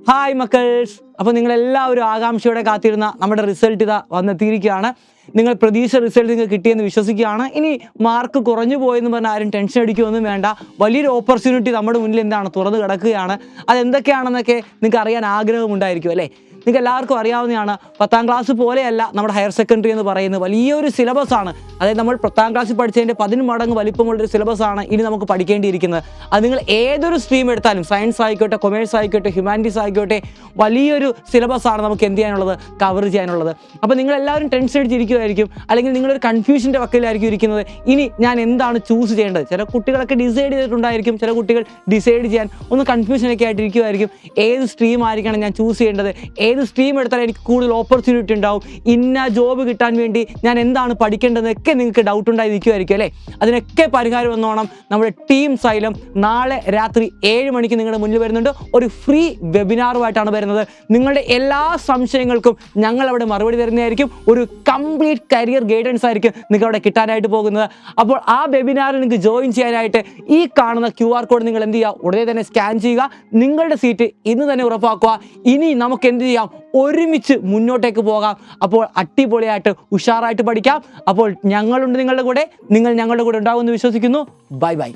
Hi മക്കൾസ്. അപ്പോൾ നിങ്ങളെല്ലാവരും ആകാംക്ഷയോടെ കാത്തിരുന്ന നമ്മുടെ റിസൾട്ട് ഇതാ വന്നെത്തിയിരിക്കുകയാണ്. നിങ്ങൾ പ്രതീക്ഷ റിസൾട്ട് നിങ്ങൾക്ക് കിട്ടിയെന്ന് വിശ്വസിക്കുകയാണ്. ഇനി മാർക്ക് കുറഞ്ഞു പോയെന്ന് പറഞ്ഞാൽ ആരും ടെൻഷൻ അടിക്കുകയൊന്നും വേണ്ട. വലിയൊരു ഓപ്പർച്യൂണിറ്റി നമ്മുടെ മുന്നിൽ എന്താണ് തുറന്നു കിടക്കുകയാണ്. അതെന്തൊക്കെയാണെന്നൊക്കെ നിങ്ങൾക്ക് അറിയാൻ ആഗ്രഹമുണ്ടായിരിക്കും അല്ലേ? നിങ്ങൾക്ക് എല്ലാവർക്കും അറിയാവുന്നതാണ്, 10ാം ക്ലാസ് പോലെയല്ല നമ്മുടെ ഹയർ സെക്കൻഡറി എന്ന് പറയുന്നത്. വലിയൊരു സിലബസാണ്. അതായത് നമ്മൾ 10ാം ക്ലാസ്സിൽ പഠിച്ചതിൻ്റെ 10 മടങ്ങ് വലിപ്പമുള്ളൊരു സിലബസാണ് ഇനി നമുക്ക് പഠിക്കേണ്ടിയിരിക്കുന്നത്. അത് നിങ്ങൾ ഏതൊരു സ്ട്രീം എടുത്താലും, സയൻസ് ആയിക്കോട്ടെ, കൊമേഴ്സ് ആയിക്കോട്ടെ, ഹ്യൂമാനിറ്റീസ് ആയിക്കോട്ടെ, വലിയൊരു സിലബസാണ് നമുക്ക് എന്ത് ചെയ്യാനുള്ളത്, കവർ ചെയ്യാനുള്ളത്. അപ്പോൾ നിങ്ങളെല്ലാവരും ടെൻഷൻ അടിച്ചിരിക്കുമായിരിക്കും, അല്ലെങ്കിൽ നിങ്ങളൊരു കൺഫ്യൂഷൻ്റെ വക്കയിലായിരിക്കും ഇരിക്കുന്നത്. ഇനി ഞാൻ എന്താണ് ചൂസ് ചെയ്യേണ്ടത്? ചില കുട്ടികളൊക്കെ ഡിസൈഡ് ചെയ്തിട്ടുണ്ടായിരിക്കും, ചില കുട്ടികൾ ഡിസൈഡ് ചെയ്യാൻ ഒന്ന് കൺഫ്യൂഷനൊക്കെ ആയിട്ടിരിക്കുമായിരിക്കും. ഏത് സ്ട്രീം ആയിരിക്കണം ഞാൻ ചൂസ് ചെയ്യേണ്ടത്? ഏത് സ്ട്രീം എടുത്താൽ എനിക്ക് കൂടുതൽ ഓപ്പർച്യൂണിറ്റി ഉണ്ടാവും? ഇന്ന ജോബ് കിട്ടാൻ വേണ്ടി ഞാൻ എന്താണ് പഠിക്കേണ്ടതെന്നൊക്കെ നിങ്ങൾക്ക് ഡൗട്ട് ഉണ്ടായിരിക്കുമായിരിക്കും അല്ലേ? അതിനൊക്കെ പരിഹാരം എന്നോണം നമ്മുടെ ടീം സൈലം നാളെ രാത്രി 7 മണിക്ക് നിങ്ങളുടെ മുന്നിൽ വരുന്നുണ്ട്. ഒരു ഫ്രീ വെബിനാറുമായിട്ടാണ് വരുന്നത്. നിങ്ങളുടെ എല്ലാ സംശയങ്ങൾക്കും ഞങ്ങൾ അവിടെ മറുപടി തരുന്നതായിരിക്കും. ഒരു കംപ്ലീറ്റ് കരിയർ ഗൈഡൻസ് ആയിരിക്കും നിങ്ങൾക്ക് അവിടെ കിട്ടാനായിട്ട് പോകുന്നത്. അപ്പോൾ ആ വെബിനാറിൽ നിങ്ങൾക്ക് ജോയിൻ ചെയ്യാനായിട്ട് ഈ കാണുന്ന QR കോഡ് നിങ്ങൾ എന്ത് ചെയ്യുക, ഉടനെ തന്നെ സ്കാൻ ചെയ്യുക. നിങ്ങളുടെ സീറ്റ് ഇന്ന് തന്നെ ഉറപ്പാക്കുക. ഇനി നമുക്ക് എന്ത് ചെയ്യാം, ഒരുമിച്ച് മുന്നോട്ടേക്ക് പോകാം. അപ്പോൾ അടിപൊളിയായിട്ട് ഉഷാറായിട്ട് പഠിക്കാം. അപ്പോൾ ഞങ്ങളുണ്ട് നിങ്ങളുടെ കൂടെ, നിങ്ങൾ ഞങ്ങളുടെ കൂടെ ഉണ്ടാകുമെന്ന് വിശ്വസിക്കുന്നു. Bye bye.